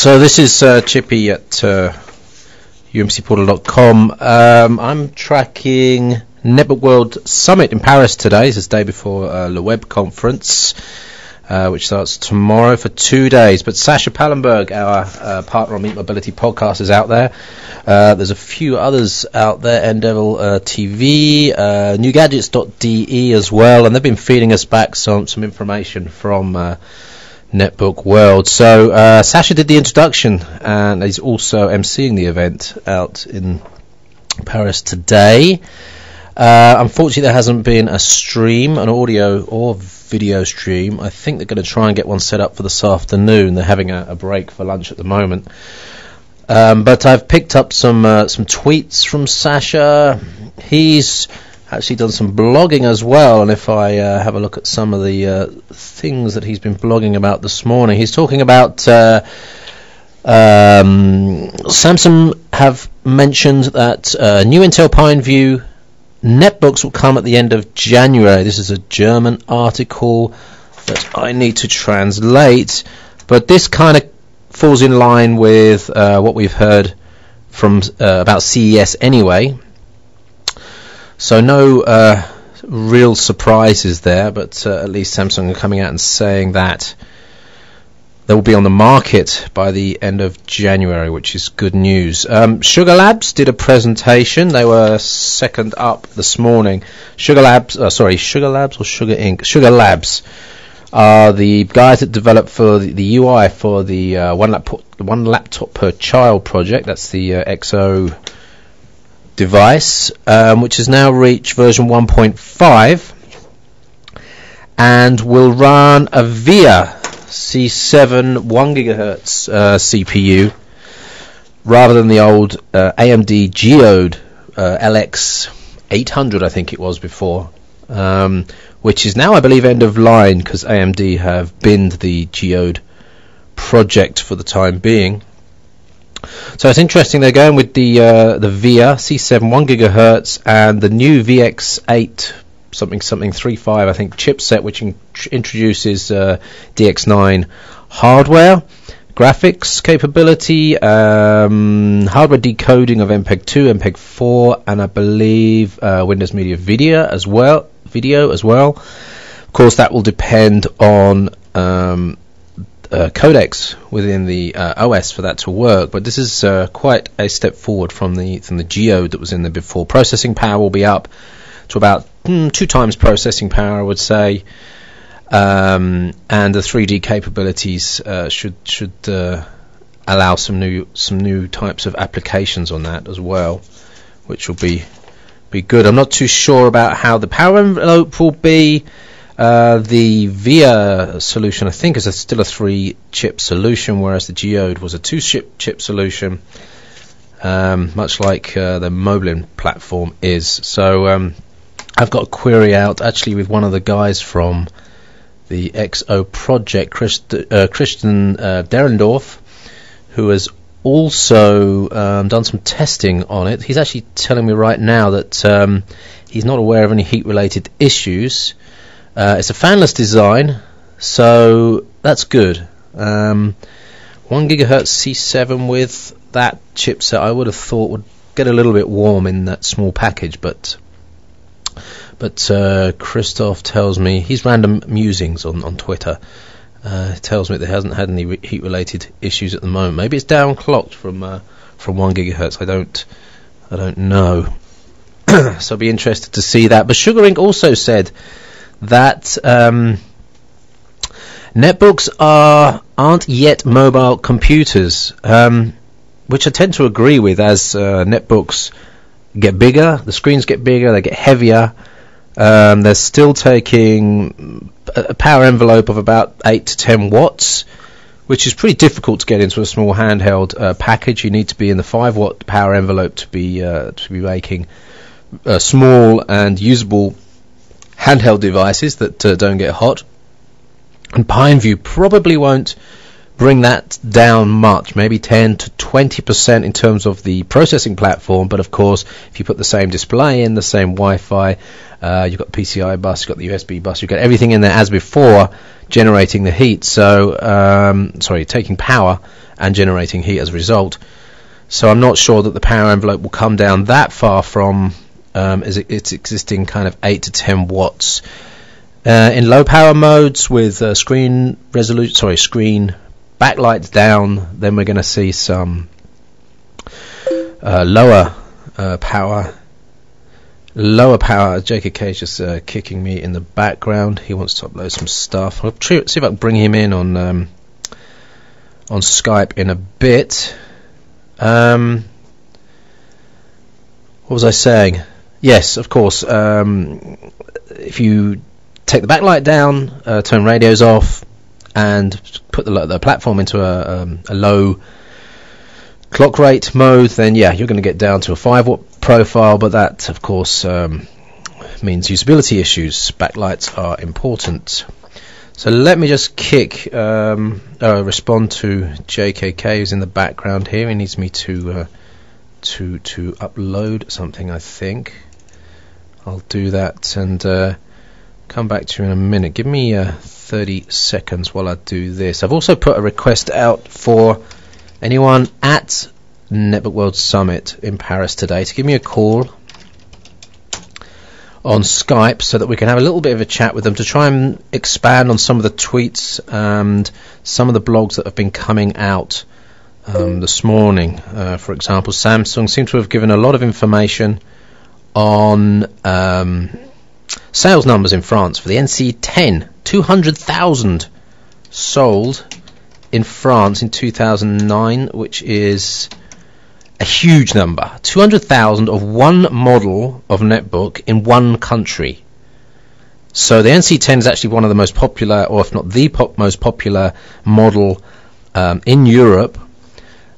So this is Chippy at umcportal.com. I'm tracking Netbook World Summit in Paris today. This is the day before Le Web conference, which starts tomorrow for 2 days. But Sasha Pallenberg, our partner on Meet Mobility podcast, is out there. There's a few others out there, N-Devil TV, newgadgets.de as well, and they've been feeding us back some information from Netbook World. So Sasha did the introduction, and he's also emceeing the event out in Paris today. Unfortunately, there hasn't been a stream, an audio or video stream. I think they're going to try and get one set up for this afternoon. They're having a break for lunch at the moment. But I've picked up some tweets from Sasha. He's actually done some blogging as well, and if I have a look at some of the things that he's been blogging about this morning, he's talking about Samsung have mentioned that new Intel Pineview netbooks will come at the end of January. This is a German article that I need to translate, but this kind of falls in line with what we've heard from about CES anyway. So no real surprises there, but at least Samsung are coming out and saying that they will be on the market by the end of January, which is good news. Sugar Labs did a presentation. They were second up this morning. Sugar Labs or Sugar Inc. Sugar Labs are the guys that develop for the UI for the one laptop per child project. That's the XO device, which has now reached version 1.5 and will run a VIA C7 1 gigahertz CPU rather than the old AMD Geode LX 800, I think it was before, which is now, I believe, end of line because AMD have binned the Geode project for the time being. So it's interesting, they're going with the VIA C7 1 gigahertz and the new VX8 something 35, I think, chipset, which introduces DX9 hardware, graphics capability, hardware decoding of MPEG-2, MPEG-4, and I believe Windows Media Video as well. Of course, that will depend on codecs within the OS for that to work, but this is quite a step forward from the Geode that was in there before. Processing power will be up to about 2 times processing power, I would say, and the 3D capabilities should allow some new types of applications on that as well, which will be good. I'm not too sure about how the power envelope will be. The VIA solution, I think, is still a 3-chip solution, whereas the Geode was a 2-chip solution, much like the Moblin platform is. So I've got a query out actually with one of the guys from the XO project, Christian Derendorf, who has also done some testing on it. He's actually telling me right now that he's not aware of any heat-related issues. It's a fanless design, so that's good. 1 gigahertz C7 with that chipset, I would have thought would get a little bit warm in that small package, but Christoph tells me, he's random musings on Twitter, tells me that there hasn't had any heat-related issues at the moment. Maybe it's downclocked from 1 gigahertz. I don't know. So I'll be interested to see that. But Sugar Inc. also said that netbooks aren't yet mobile computers, which I tend to agree with. As netbooks get bigger, the screens get bigger, they get heavier. They're still taking a power envelope of about 8 to 10 watts, which is pretty difficult to get into a small handheld package. You need to be in the 5-watt power envelope to be making small and usable handheld devices that don't get hot. And Pineview probably won't bring that down much, maybe 10 to 20% in terms of the processing platform. But of course, if you put the same display in, the same Wi-Fi, you've got the PCI bus, you've got the USB bus, you've got everything in there as before, generating the heat. So, taking power and generating heat as a result. So I'm not sure that the power envelope will come down that far from its existing kind of 8 to 10 watts. In low power modes with screen backlights down, then we're going to see some lower power. JKK is just kicking me in the background. He wants to upload some stuff. I'll see if I can bring him in on Skype in a bit. What was I saying? Yes, of course. If you take the backlight down, turn radios off, and put the platform into a low clock rate mode, then yeah, you're going to get down to a 5 watt profile. But that, of course, means usability issues. Backlights are important. So let me just respond to JKK, who's in the background here. He needs me to upload something, I think. I'll do that and come back to you in a minute. Give me 30 seconds while I do this. I've also put a request out for anyone at Netbook World Summit in Paris today to give me a call on Skype so that we can have a little bit of a chat with them to try and expand on some of the tweets and some of the blogs that have been coming out this morning. For example, Samsung seems to have given a lot of information on sales numbers in France for the NC10. 200,000 sold in France in 2009, which is a huge number. 200,000 of one model of netbook in one country. So the NC10 is actually one of the most popular, or if not the most popular model in Europe.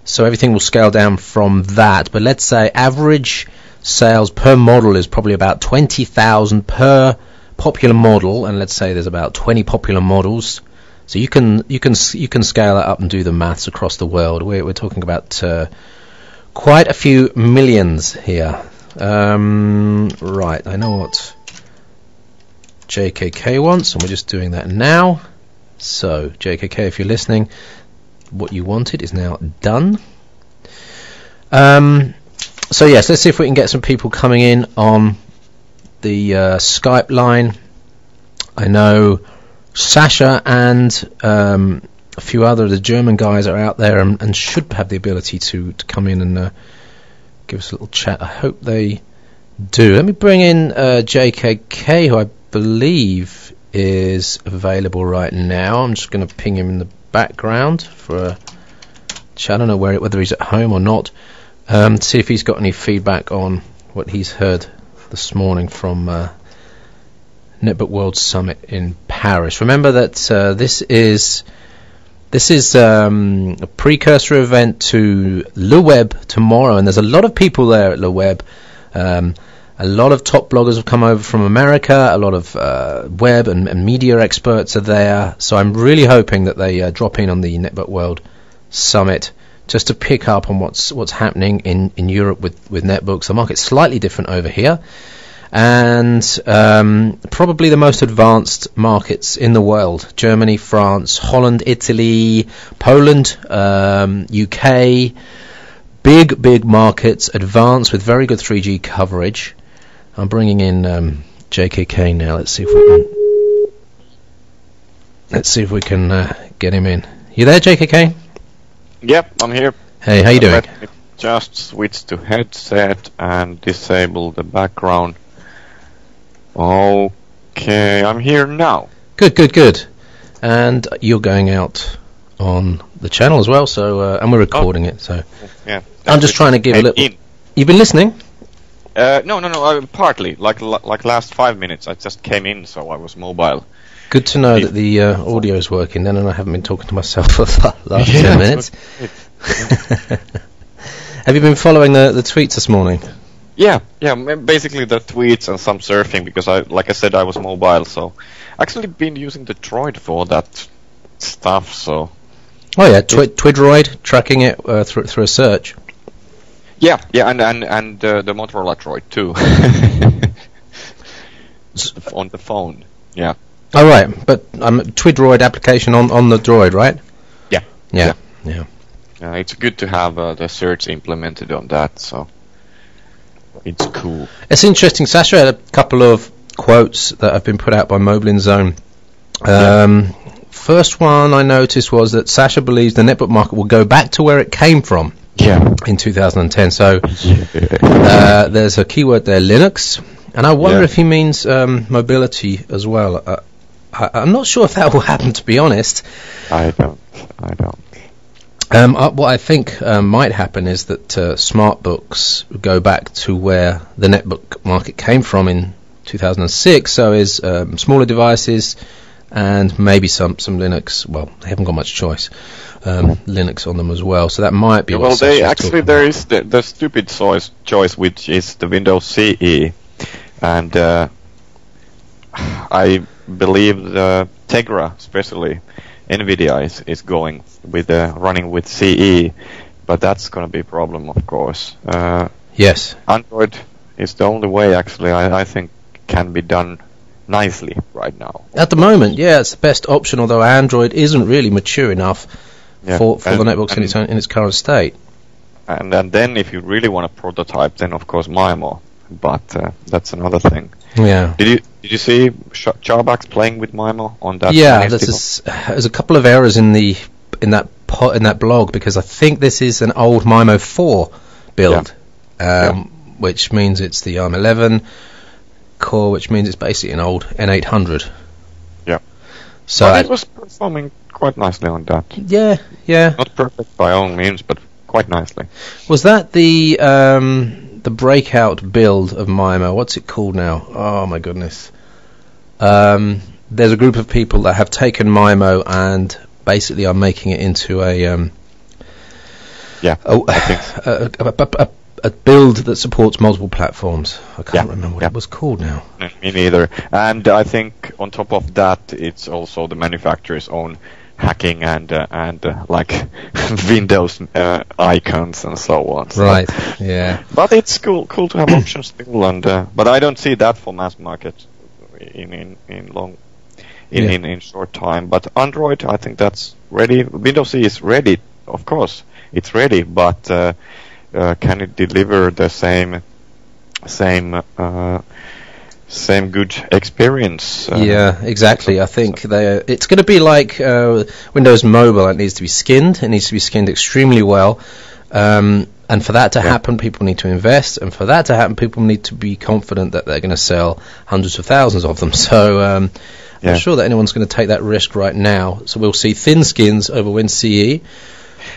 So everything will scale down from that. But let's say average sales per model is probably about 20,000 per popular model, and let's say there's about 20 popular models. So you can scale that up and do the maths across the world. We're talking about quite a few millions here. Right, I know what JKK wants, and we're just doing that now. So JKK, if you're listening, what you wanted is now done. So yes, let's see if we can get some people coming in on the Skype line. I know Sasha and a few other of the German guys are out there and should have the ability to come in and give us a little chat. I hope they do. Let me bring in JKK, who I believe is available right now. I'm just going to ping him in the background for a chat. I don't know whether he's at home or not. See if he's got any feedback on what he's heard this morning from Netbook World Summit in Paris. Remember that this is a precursor event to Le Web tomorrow, and there's a lot of people there at Le Web. A lot of top bloggers have come over from America. A lot of web and media experts are there. So I'm really hoping that they drop in on the Netbook World Summit just to pick up on what's happening in Europe with netbooks. The market's slightly different over here, and probably the most advanced markets in the world: Germany, France, Holland, Italy, Poland, UK. Big markets, advanced with very good 3G coverage. I'm bringing in JKK now. Let's see if we can get him in. You there, JKK? Yep, I'm here. Hey, how you doing? Let me just switch to headset and disable the background. Okay, I'm here now. Good. And you're going out on the channel as well, so and we're recording it. So yeah, I'm just trying to give a little. You've been listening? No. Partly, like last 5 minutes, I just came in, so I was mobile. Good to know that the audio is working then, and I haven't been talking to myself for the last 10 minutes. Have you been following the tweets this morning? Yeah, basically the tweets and some surfing, because like I said, I was mobile, so actually been using the Droid for that stuff, so Oh yeah, Twidroid tracking it through a search. Yeah, and the Motorola Droid too. On the phone. Yeah. Oh right, but Twidroid application on the Droid, right? Yeah. Yeah. It's good to have the search implemented on that, so it's cool. It's interesting. Sasha had a couple of quotes that have been put out by Moblin Zone. First one I noticed was that Sasha believes the netbook market will go back to where it came from in 2010. So there's a keyword there, Linux, and I wonder if he means mobility as well. I'm not sure if that will happen, to be honest. I don't. What I think might happen is that smart books go back to where the netbook market came from in 2006, so is smaller devices and maybe some Linux. Well, they haven't got much choice. Linux on them as well, so that might be. Well, there is the stupid choice, which is the Windows CE, and I believe the Tegra, especially NVIDIA, is going with running with CE, but that's going to be a problem, of course. Yes. Android is the only way, actually, I think can be done nicely right now. At the moment, yeah, it's the best option, although Android isn't really mature enough for the netbooks in its current state. And then if you really want to prototype, then of course MIMO, but that's another thing. Yeah. Did you see Charbax playing with MIMO on that? Yeah, there's a couple of errors in that blog, because I think this is an old MIMO 4 build, which means it's the ARM11 core, which means it's basically an old N800. Yeah. So but it was performing quite nicely on that. Yeah. Not perfect by all means, but quite nicely. Was that the breakout build of MIMO? What's it called now? Oh my goodness. There's a group of people that have taken MIMO and basically are making it into a build that supports multiple platforms. I can't remember what it was called now. Me neither. And I think on top of that, it's also the manufacturer's own hacking and like Windows icons and so on. So. Right. Yeah. But it's cool to have options still, and but I don't see that for mass market in short time. But Android, I think that's ready. Windows CE is ready, of course, it's ready, but can it deliver the same good experience? Yeah, exactly. I think it's going to be like Windows Mobile. It needs to be skinned. It needs to be skinned extremely well. And for that to happen, people need to invest. And for that to happen, people need to be confident that they're going to sell hundreds of thousands of them. So I'm not sure that anyone's going to take that risk right now. So we'll see thin skins over WinCE.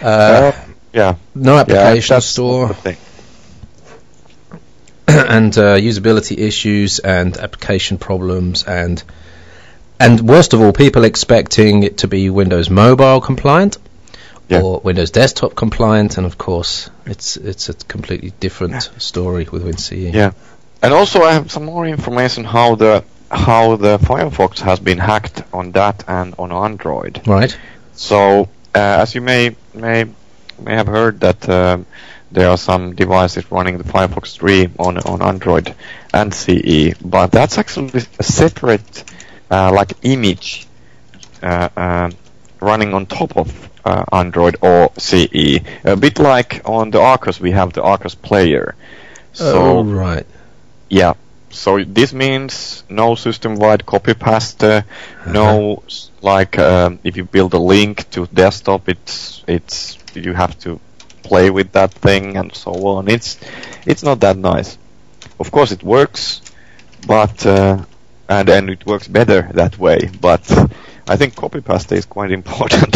No application store. And usability issues and application problems and worst of all, people expecting it to be Windows Mobile compliant or Windows Desktop compliant, and of course it's a completely different story with WinCE. Yeah, and also I have some more information how the Firefox has been hacked on that and on Android. Right. So as you may have heard that. There are some devices running the Firefox 3 on Android and CE, but that's actually a separate like image running on top of Android or CE. A bit like on the Arcos, we have the Arcos player. So, right. Yeah. So this means no system-wide copy-paste, no like if you build a link to desktop, it's you have to play with that thing and so on. It's not that nice. Of course it works, but and it works better that way. But I think copy paste is quite important.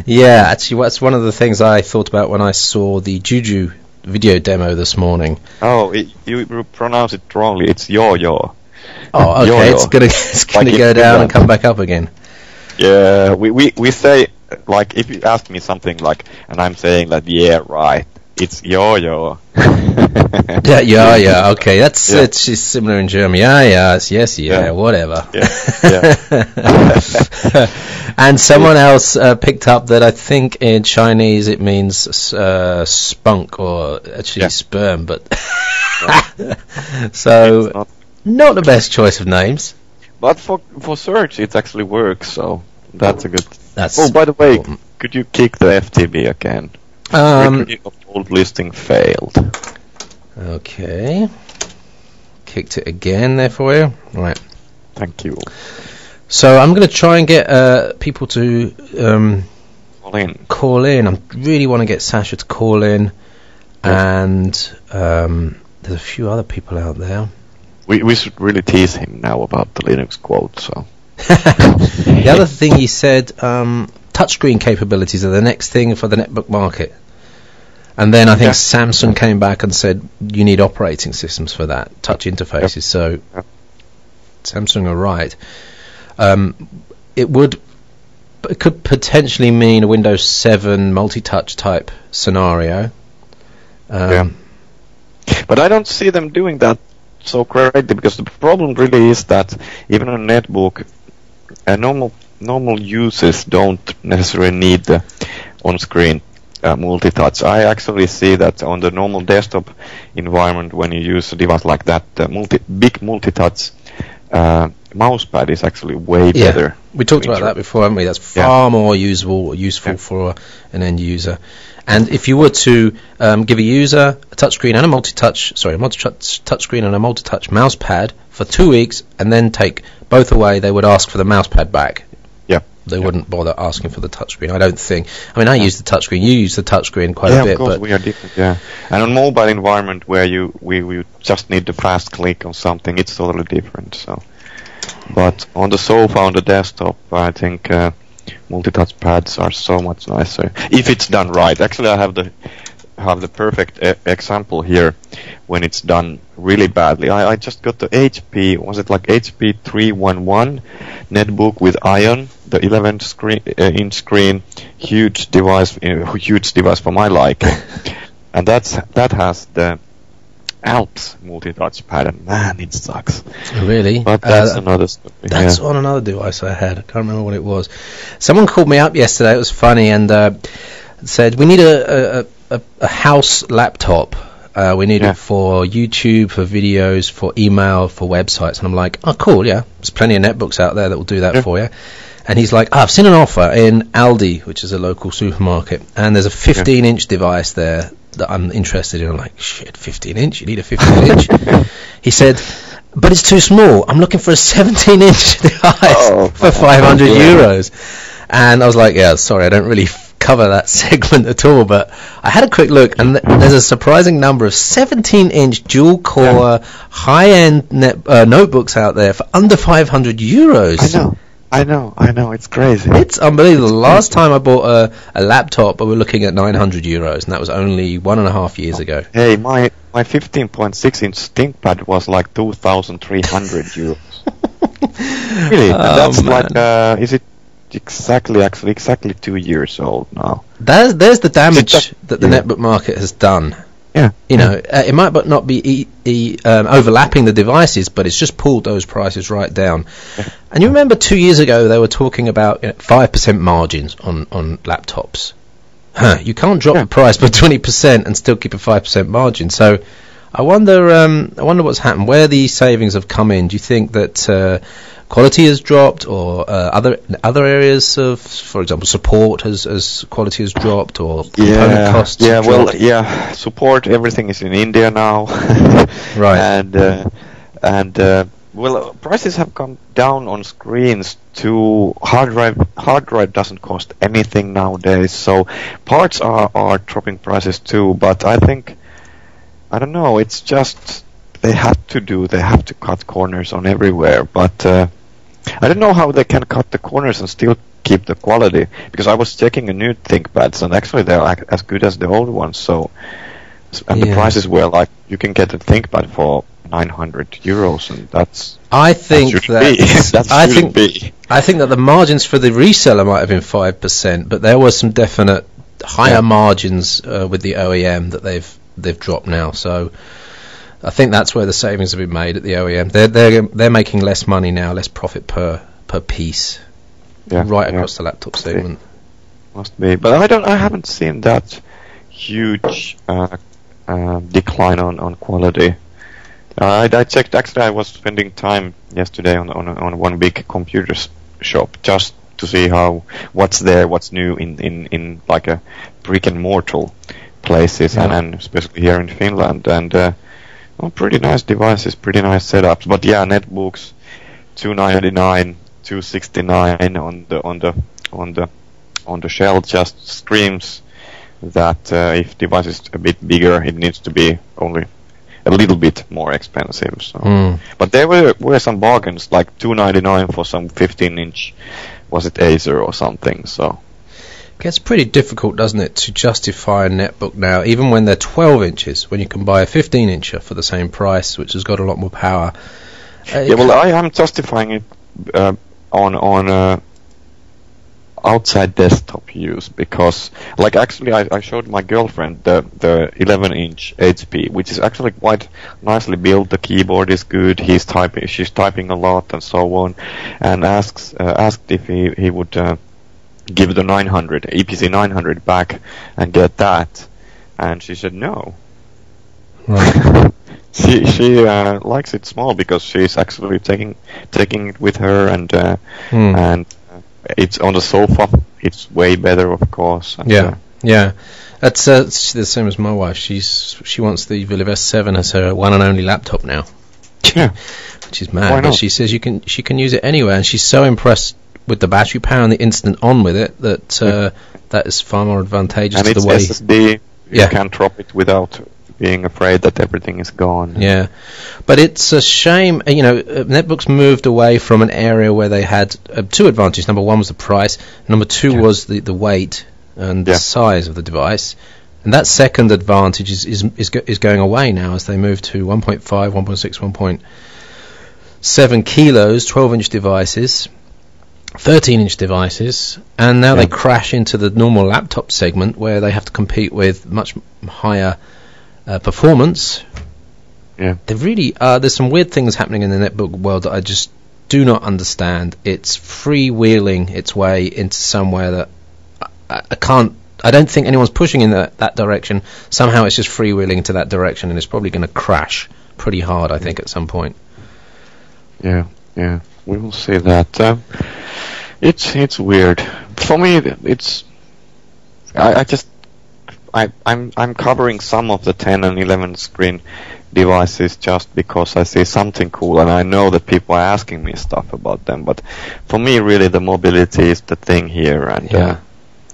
Yeah, actually, that's one of the things I thought about when I saw the Juju video demo this morning. Oh, you pronounce it wrongly. It's yo-yo. Oh, okay. Yo-yo. It's gonna go down and come back up again. Yeah, we say. Like, if you ask me something like, and I'm saying that, yeah, right, It's yo-yo. Yeah. Okay, that's it's just similar in German. Yeah, whatever. Yeah. And someone else picked up that I think in Chinese it means spunk or actually sperm, but so not the best choice of names. But for search, it actually works. So that's a good. That's by the way, could you kick the FTP again? Retrieve of old listing failed. Okay. Kicked it again there for you. Right. Thank you. So I'm going to try and get people to call in. I really want to get Sasha to call in. And there's a few other people out there. We should really tease him now about the Linux quote. So the other thing he said, touchscreen capabilities are the next thing for the netbook market. And then I think Samsung came back and said you need operating systems for that, touch interfaces. So Samsung are right. It could potentially mean a Windows 7 multi-touch type scenario. But I don't see them doing that so correctly, because the problem really is that even on netbook, normal users don't necessarily need the on-screen multi-touch. I actually see that on the normal desktop environment, when you use a device like that, big multi-touch mousepad is actually way better. We talked about that before, haven't we? That's far more useful for an end user. And if you were to give a user a touchscreen and a multi-touch touchscreen and a multi-touch mousepad for 2 weeks, and then take both away, they would ask for the mousepad back. They wouldn't bother asking for the touchscreen, I don't think. I mean, I use the touchscreen. You use the touchscreen quite a bit. Of course, we are different. And on mobile environment where we just need the fast click on something, it's totally different. So, but on the sofa, on the desktop, I think multi-touch pads are so much nicer if it's done right. Actually, I have the perfect example here when it's done really badly. I just got the HP, was it like HP 311 netbook with Ion, the 11-inch screen, huge device for my liking. And that has the Alps multi-touch pad, and man, it sucks. Really? But that's another story. That's on another device I had. I can't remember what it was. Someone called me up yesterday. It was funny, and said we need a house laptop. We need it for YouTube, for videos, for email, for websites. And I'm like, oh, cool, yeah. There's plenty of netbooks out there that will do that for you. And he's like, I've seen an offer in Aldi, which is a local supermarket, and there's a 15-inch device there that I'm interested in. I'm like, shit, 15-inch? You need a 15-inch? He said, but it's too small. I'm looking for a 17-inch device for 500 euros. And I was like, yeah, sorry, I don't really cover that segment at all, but I had a quick look, and there's a surprising number of 17-inch dual-core high-end notebooks out there for under 500 euros. I know, it's crazy. It's unbelievable. The last time I bought a laptop, we were looking at 900 euros, and that was only 1.5 years ago. Hey, my 15.6-inch ThinkPad was like 2,300 euros. Really? That's like, is it exactly 2 years old now? There's the damage that the netbook market has done. Yeah. You know, it might not be overlapping the devices, but it's just pulled those prices right down. Yeah. And you remember 2 years ago they were talking about 5% margins on laptops. You can't drop the price by 20% and still keep a 5% margin. So I wonder what's happened, where the savings have come in. Do you think that quality has dropped, or other areas of, for example, support has quality has dropped, or component costs? Yeah, support, everything is in India now. Right. And prices have come down on screens too. Hard drive doesn't cost anything nowadays, so parts are dropping prices too. But I don't know, it's just they have to cut corners on everywhere, but I don't know how they can cut the corners and still keep the quality, because I was checking a new ThinkPads, and actually they're as good as the old ones. So, and the prices were like, you can get a ThinkPad for 900 euros, and I think that the margins for the reseller might have been 5%, but there was some definite higher margins with the OEM that they've dropped now. So I think that's where the savings have been made at the OEM. They're making less money now, less profit per piece, across the laptop segment. Must be, but I haven't seen that huge decline on quality. I checked. Actually, I was spending time yesterday on one big computer shop just to see what's new in like a brick and mortar places, and especially here in Finland, and pretty nice devices, pretty nice setups. But yeah, netbooks, $299, $269 on the shelf just screams that if device is a bit bigger, it needs to be only a little bit more expensive. So, but there were some bargains, like $299 for some 15-inch. Was it Acer or something? So it gets pretty difficult, doesn't it, to justify a netbook now, even when they're 12 inches, when you can buy a 15-incher for the same price, which has got a lot more power. I am justifying it on outside desktop use, because like actually I showed my girlfriend the 11-inch HP, which is actually quite nicely built. The keyboard is good, she's typing a lot and so on, and asked if he would give the EPC 900 back and get that, and she said no. Right. She likes it small because she's actually taking it with her, and it's on the sofa. It's way better, of course. And That's the same as my wife. She wants the Villiv S7 as her one and only laptop now. Yeah, which is mad. But she says she can use it anywhere, and she's so impressed with the battery power and the instant on with it that that is far more advantageous to the way. And it's SSD. You can't drop it without being afraid that everything is gone. Yeah, but it's a shame. Netbooks moved away from an area where they had two advantages. Number one was the price. Number two was the weight and the size of the device. And that second advantage is going away now as they move to 1.5, 1.6, 1.7 kilos, 12-inch devices, 13-inch devices, and now they crash into the normal laptop segment where they have to compete with much higher performance. Yeah, they really there's some weird things happening in the netbook world that I just do not understand. It's freewheeling its way into somewhere that I don't think anyone's pushing in that direction. Somehow it's just freewheeling into that direction, and it's probably going to crash pretty hard, I think, at some point. Yeah, we will see that. It's weird for me. It's I'm covering some of the 10 and 11 screen devices just because I see something cool, and I know that people are asking me stuff about them. But for me, really, the mobility is the thing here. And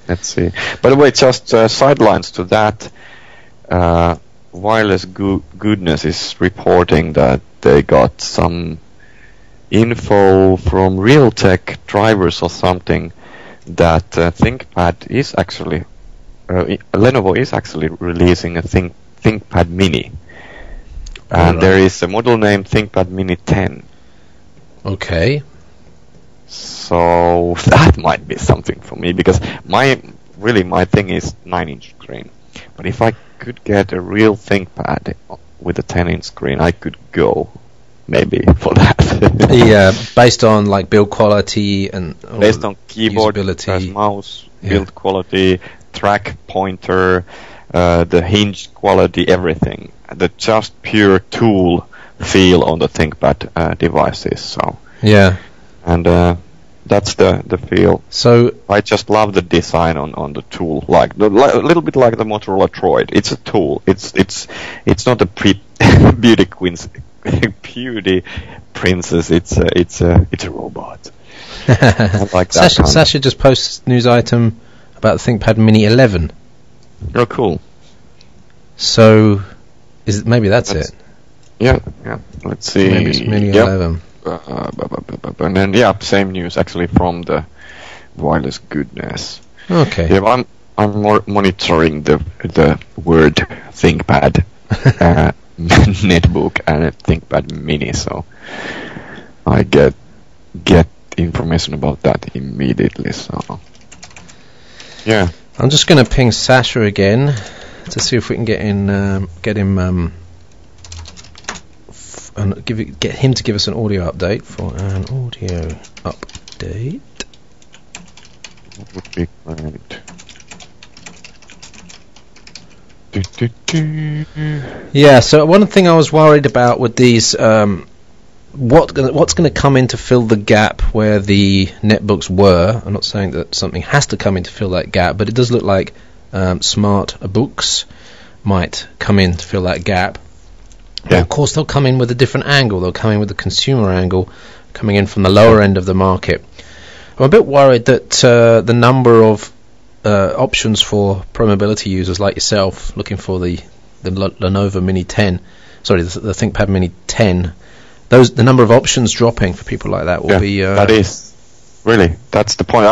let's see. By the way, just sidelines to that. Wireless Goodness is reporting that they got some info from Realtek drivers or something that ThinkPad is actually. Lenovo is actually releasing a ThinkPad Mini, and there is a model named ThinkPad Mini 10. Okay. So that might be something for me, because my thing is 9-inch screen. But if I could get a real ThinkPad with a 10-inch screen, I could go maybe for that. Yeah, based on like build quality and based on keyboard, usability, mouse, build quality, track pointer, the hinge quality, everything. The just pure tool feel on the ThinkPad devices. So and that's the feel. So I just love the design on the tool, like a little bit like the Motorola Droid. It's a tool. It's not a beauty princess. It's a robot. I like that. Sasha just posted news item about the ThinkPad Mini 11. Oh, cool. So, maybe that's it? Yeah. Let's see. Maybe it's Mini 11. And then, same news actually from the Wireless Goodness. Okay. Yeah, I'm more monitoring the word ThinkPad, netbook, and ThinkPad Mini, so I get information about that immediately. So. Yeah. I'm just going to ping Sasha again to see if we can get him and get him to give us an audio update for an audio update. That would be great. Yeah, so one thing I was worried about with these, what's going to come in to fill the gap where the netbooks were. I'm not saying that something has to come in to fill that gap, but it does look like smart books might come in to fill that gap. Yeah. But of course, they'll come in with a different angle. They'll come in with the consumer angle, coming in from the lower end of the market. I'm a bit worried that the number of options for Pro Mobility users like yourself looking for the Lenovo Mini 10, sorry, the ThinkPad Mini 10, the number of options dropping for people like that will be... that is, really, that's the point.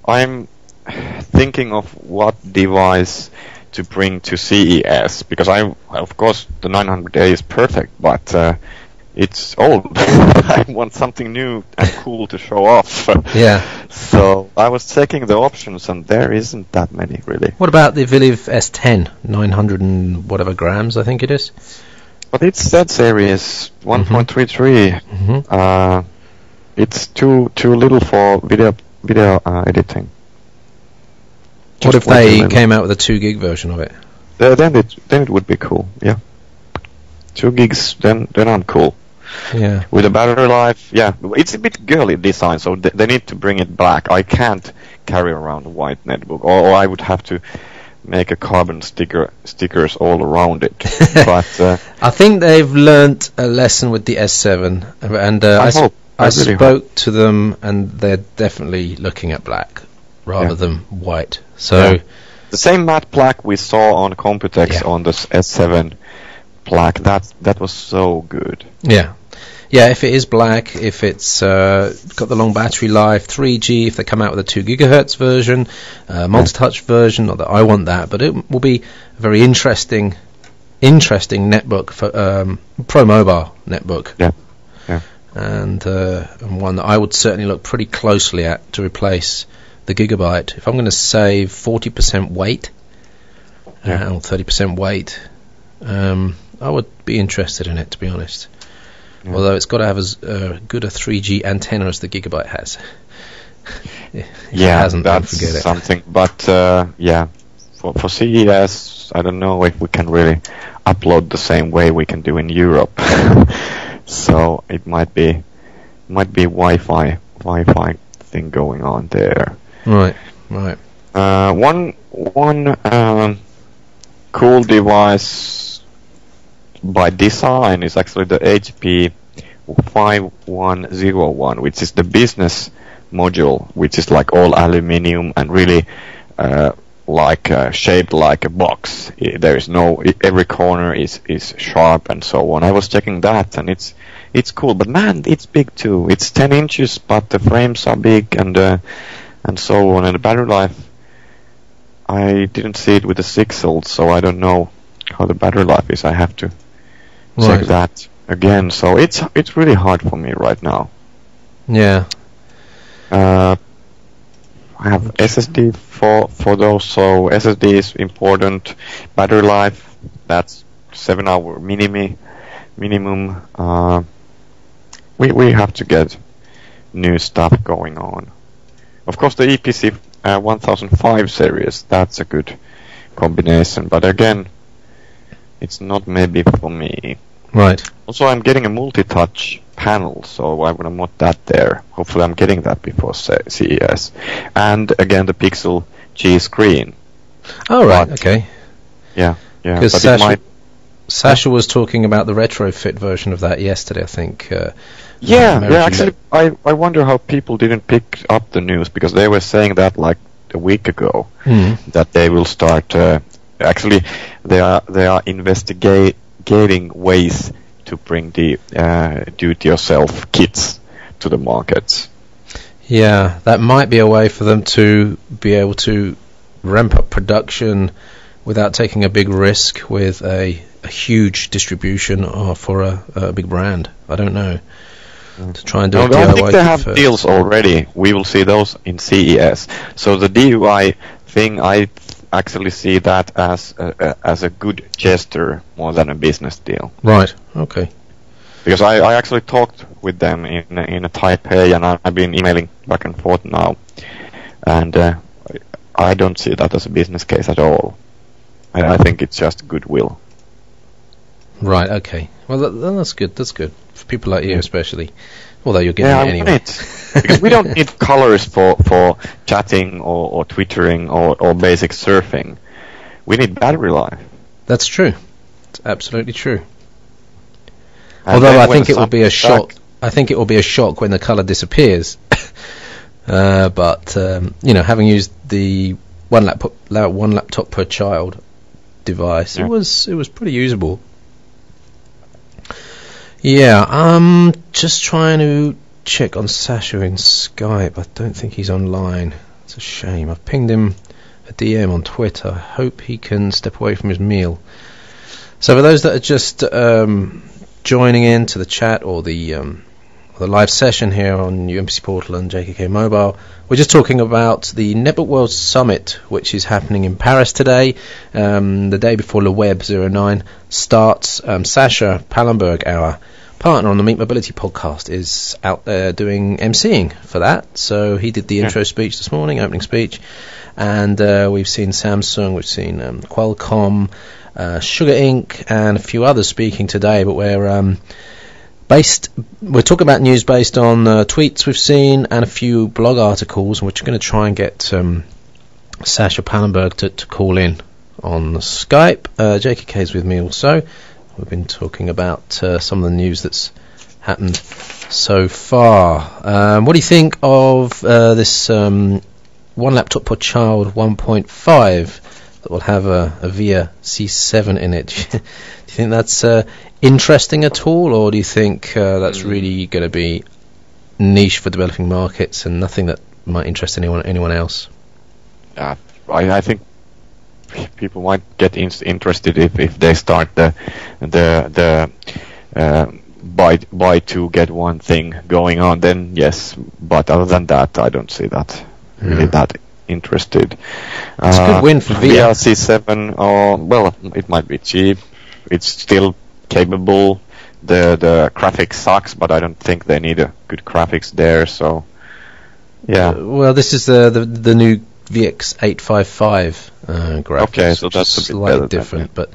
I'm thinking of what device to bring to CES, because of course, the 900A is perfect, but it's old. I want something new and cool to show off. Yeah. So I was checking the options, and there isn't that many, really. What about the Viliv S10, 900 and whatever grams, I think it is? But it's that series, 1.33. Mm-hmm. It's too little for video editing. What if they came out with a 2 gig version of it? Then it would be cool. Yeah, 2 gigs. Then I'm cool. Yeah. With a battery life, yeah, it's a bit girly design, so they need to bring it back. I can't carry around a white netbook, or I would have to make a carbon stickers all around it. But I think they've learnt a lesson with the S7, and I spoke to them, and they're definitely looking at black rather than white. So the same matte black we saw on Computex on the S7 black, that was so good. Yeah, if it is black, if it's got the long battery life, 3G, if they come out with a 2 gigahertz version, multi-touch version, not that I want that, but it will be a very interesting netbook for Pro Mobile netbook. Yeah. And one that I would certainly look pretty closely at to replace the Gigabyte. If I'm going to save 40% weight or 30% weight, I would be interested in it, to be honest. Yeah. Although it's got to have as good a 3G antenna as the Gigabyte has. If it hasn't, that's don't forget it. Something. But for CES, I don't know if we can really upload the same way we can do in Europe. So it might be Wi-Fi thing going on there. Right. One cool device by design is actually the HP 5101, which is the business module, which is like all aluminium and really shaped like a box. There is every corner is sharp and so on. I was checking that, and it's cool, but man, it's big too. It's 10 inches, but the frames are big and so on. And the battery life, I didn't see it with the 6-volt, so I don't know how the battery life is. I have to check that again. So it's really hard for me right now. Yeah. I have SSD for those, so SSD is important. Battery life, that's 7-hour minimum. We have to get new stuff going on. Of course, the EPC 1005 series, that's a good combination, but again, it's not maybe for me. Right. Also, I'm getting a multi-touch panel, so I would want that there. Hopefully I'm getting that before CES. And again, the Pixel G screen. Oh, right, okay. Yeah. Because Sasha was talking about the retrofit version of that yesterday, I think. Actually, I wonder how people didn't pick up the news, because they were saying that like a week ago, that they will start... actually, they are investigating ways to bring the do-it-yourself kits to the markets. Yeah, that might be a way for them to be able to ramp up production without taking a big risk with a huge distribution or for a big brand. I don't know. To try and do a DIY. I think they have deals already. We will see those in CES. So the DIY thing, I actually see that as a good gesture more than a business deal. Right. Okay. Because I actually talked with them in a Taipei, and I've been emailing back and forth now, and I don't see that as a business case at all. I think it's just goodwill. Right. Okay. Well, that's good. That's good for people like you, especially. Although you're getting it anyway. Because we don't need colors for chatting or twittering or basic surfing. We need battery life. That's true. It's absolutely true. And although I think it will be a shock. I think it will be a shock when the color disappears. But having used the one laptop per child device, it was pretty usable. Yeah, I'm just trying to check on Sasha in Skype. I don't think he's online. It's a shame. I've pinged him a DM on Twitter. I hope he can step away from his meal. So for those that are just joining in to the chat or the live session here on UMPC Portal and JKK Mobile, we're just talking about the Netbook World Summit, which is happening in Paris today, the day before Le Web 09 starts. Sasha Pallenberg, our partner on the Meet Mobility podcast, is out there doing emceeing for that. So he did the intro speech this morning, opening speech, and we've seen Samsung, we've seen Qualcomm, Sugar Inc., and a few others speaking today. But we're talking about news based on tweets we've seen and a few blog articles, and we're going to try and get Sasha Pallenberg to call in on Skype. JKK is with me also. We've been talking about some of the news that's happened so far. What do you think of this one laptop per child 1.5 that will have a VIA C7 in it? Do you think that's interesting at all, or do you think that's really going to be niche for developing markets and nothing that might interest anyone else? I think people might get interested if they start the buy two get one thing going on. Then yes, but other than that, I don't see that really that interested. It's a good win for VIA. C7. Well, it might be cheap. It's still capable. The graphics sucks, but I don't think they need a good graphics there. So yeah. Well, this is the new VX 855 graphics. Okay, so that's a bit slightly different, but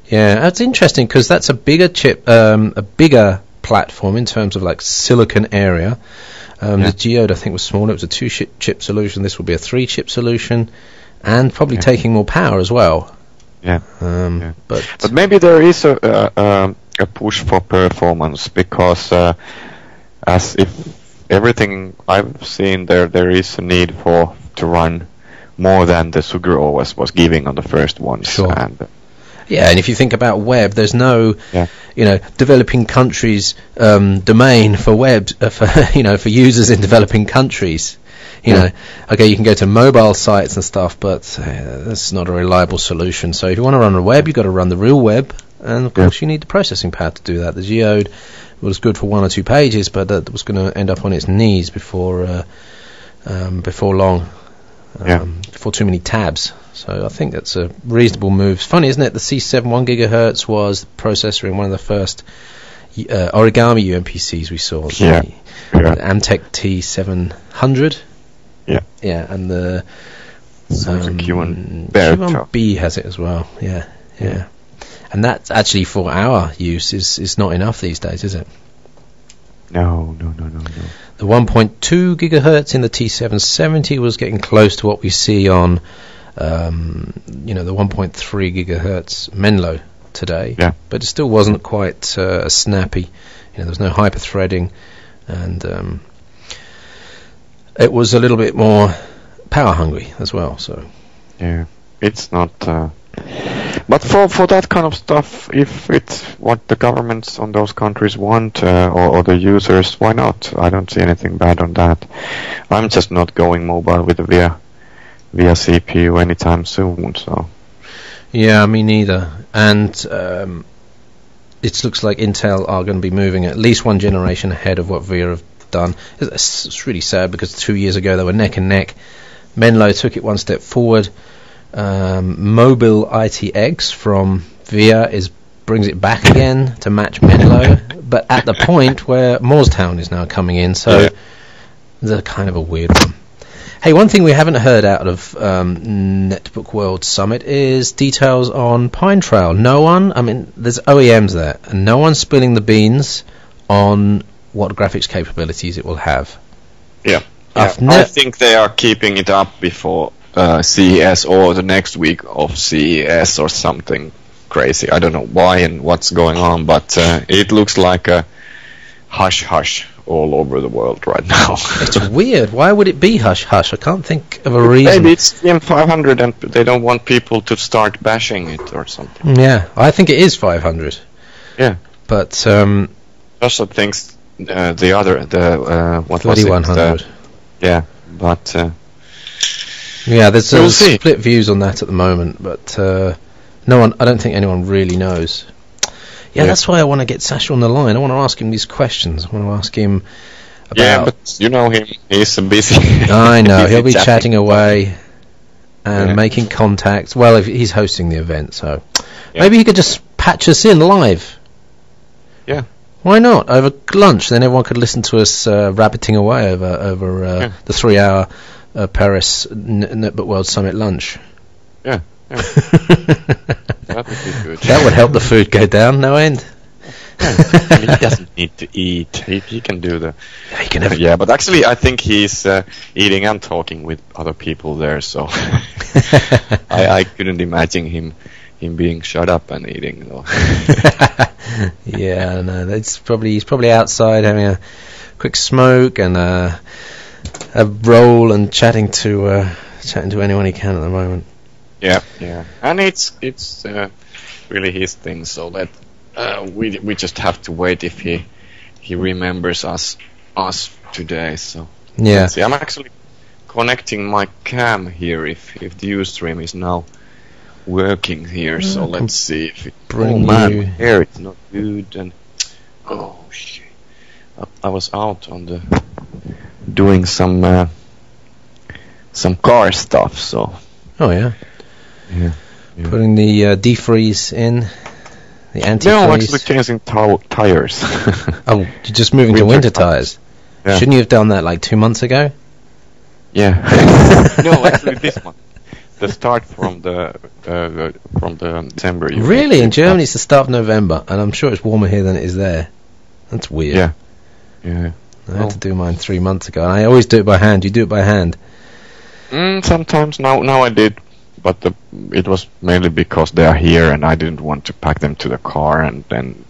yeah, that's interesting because that's a bigger chip, a bigger platform in terms of like silicon area. The Geode I think was smaller. It was a 2-chip solution. This will be a 3-chip solution, and probably taking more power as well. But maybe there is a push for performance, because as if everything I've seen there is a need to run more than the Sugar OS was giving on the first one. Sure. And if you think about web, there's no, developing countries domain for web for users in developing countries. You know, you can go to mobile sites and stuff, but that's not a reliable solution. So if you want to run a web, you've got to run the real web, and of course you need the processing power to do that. The Geode was good for 1 or 2 pages, but that was going to end up on its knees before long. Before too many tabs. So I think that's a reasonable move. It's funny, isn't it? The C7 1 gigahertz was the processor in one of the first origami UMPCs we saw. The Amtech T700. And the Q1B has it as well. And that actually for our use is not enough these days, is it? No. The 1.2 gigahertz in the T770 was getting close to what we see on, the 1.3 gigahertz Menlo today. But it still wasn't quite as snappy. There was no hyper threading, and it was a little bit more power hungry as well. So it's not. But for that kind of stuff, if it's what the governments on those countries want, or the users, why not? I don't see anything bad on that. I'm just not going mobile with the VIA CPU anytime soon. So yeah, me neither. And it looks like Intel are going to be moving at least one generation ahead of what VIA have done. It's really sad because 2 years ago they were neck and neck. Menlo took it one step forward. Mobile ITX from VIA brings it back again to match Menlo, but at the point where Moorestown is now coming in, so it's a kind of a weird one. Hey, one thing we haven't heard out of Netbook World Summit is details on Pine Trail. No one, I mean, there's OEMs there, and no one's spilling the beans on what graphics capabilities it will have. Yeah. I think they are keeping it up before CES or the next week of CES or something crazy. I don't know why and what's going on, but it looks like a hush-hush all over the world right now. It's weird. Why would it be hush-hush? I can't think of a reason. Maybe it's M500 and they don't want people to start bashing it or something. Yeah, I think it is 500. Yeah. But also thinks what was it? 3100. Yeah, but yeah, there's split views on that at the moment, but no one. I don't think anyone really knows. Yeah, that's why I want to get Sasha on the line. I want to ask him these questions. I want to ask him about. Yeah, but you know him. He's busy. I know. He'll be chatting away and making contacts. Well, if he's hosting the event, so maybe he could just patch us in live. Yeah. Why not? Over lunch, then everyone could listen to us rabbiting away over the 3-hour Paris Netbook World Summit lunch. Yeah. That would be good. That would help the food go down, no end. I mean, he doesn't need to eat. He can do the. Yeah, he can have. Yeah, but actually, I think he's eating and talking with other people there. So I couldn't imagine him being shut up and eating though. Yeah, no, he's probably outside having a quick smoke and a roll and chatting to anyone he can at the moment. Yeah, and it's really his thing. So that we just have to wait if he remembers us today. So yeah, let's see. I'm actually connecting my cam here. If the Ustream is now working here, so let's see if it. Oh man, my hair is not good, and oh shit! I was out on doing some car stuff, so. Oh yeah. Yeah. Putting the defreeze in, the antifreeze. No, actually changing tires. Oh, you're just moving to winter tires. Yeah. Shouldn't you have done that like 2 months ago? Yeah. No, actually this month. The start from the December. Really? In Germany it's the start of November, and I'm sure it's warmer here than it is there. That's weird. Yeah. I had to do mine 3 months ago, and I always do it by hand. You do it by hand? Sometimes. Now I did, but it was mainly because they are here, and I didn't want to pack them to the car, and then